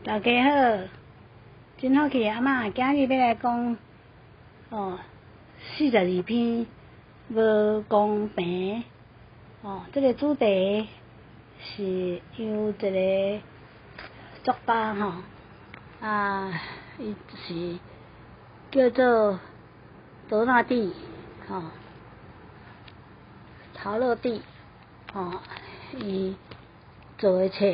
大家好，真好气阿嬷今日要来讲42篇无公平这个主题是由一个作家伊是叫做德纳蒂陶乐蒂伊做诶册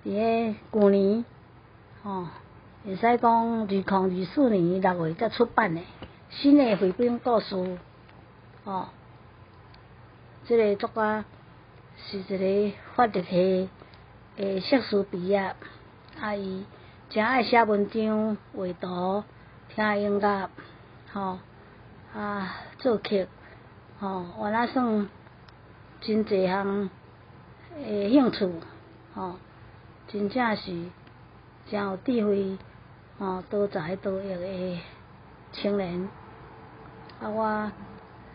伫个旧年会使讲2024年6月才出版诶新诶绘本故事即个作家是一个法律系诶硕士毕业伊诚爱写文章、画图、听音乐做曲原来算真侪项诶兴趣真正是真有智慧多才多艺诶青年我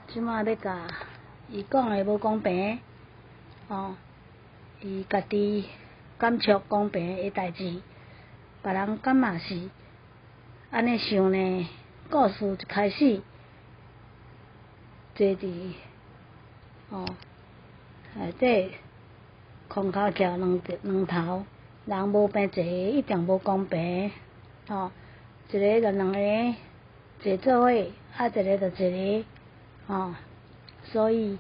即摆要甲伊讲诶无公平伊家己感触公平诶代志，别人敢嘛是安尼想呢？故事一开始坐伫内底空骹桥两头，人无平坐一定无公平一个就两个坐做伙，一个就一个所以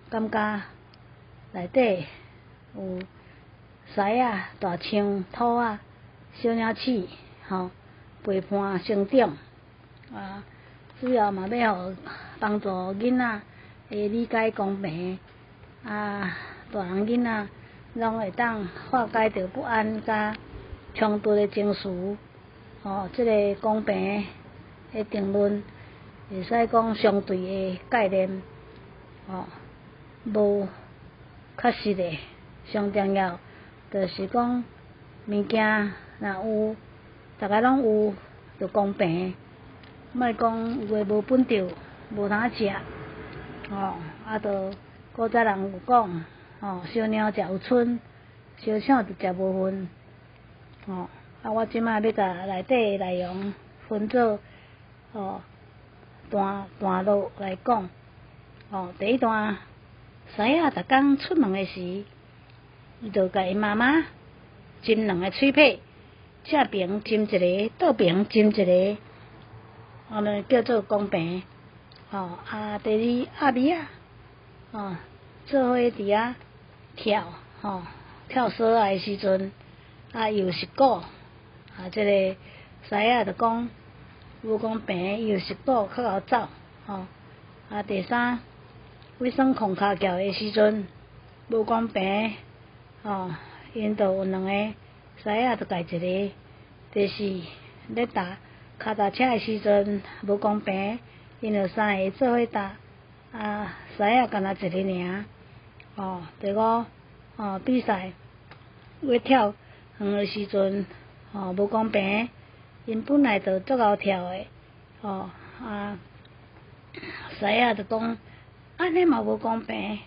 感觉内底有狮啊、大象、兔啊、小鸟鼠陪伴成长主要嘛要互帮助囡仔会理解公平大人囡仔拢会当化解着不安甲冲突的情绪即个公平的定论会使讲相对的概念无确实的，上重要就是讲物件若有大家拢有就公平，莫讲有诶无本着无通食就古早人有讲小猫食有寸，小抢就食无份我即摆要甲内底诶内容分做段落来讲第一段，狮仔逐工出门诶时，伊就甲伊妈妈斟两个喙皮，正边斟一个，倒边斟一个，安尼叫做公平第二，鸭儿做伙伫遐跳跳绳仔诶时阵伊有食鼓即个狮仔就讲无公平，伊有食鼓较贤走第三，要耍空骹桥诶时阵无公平因就有两个狮仔就家一个。第四，咧踏脚踏车诶时阵无公平，因就三个做伙踏狮仔干那一个尔第五比赛要跳远诶时阵无公平，因本来就足够跳诶狮仔就讲安尼嘛无公平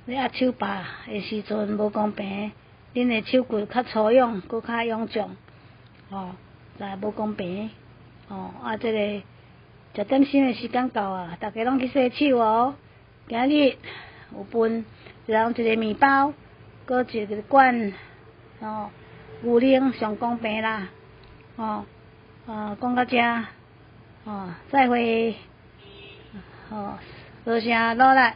咧压手把诶时阵无公平，恁诶手骨较粗勇，搁较勇壮才无公平即个食点心诶时间到啊，大家拢去洗手今日有分一人一个面包，搁一个罐牛奶上公平啦讲到这再会多谢努力。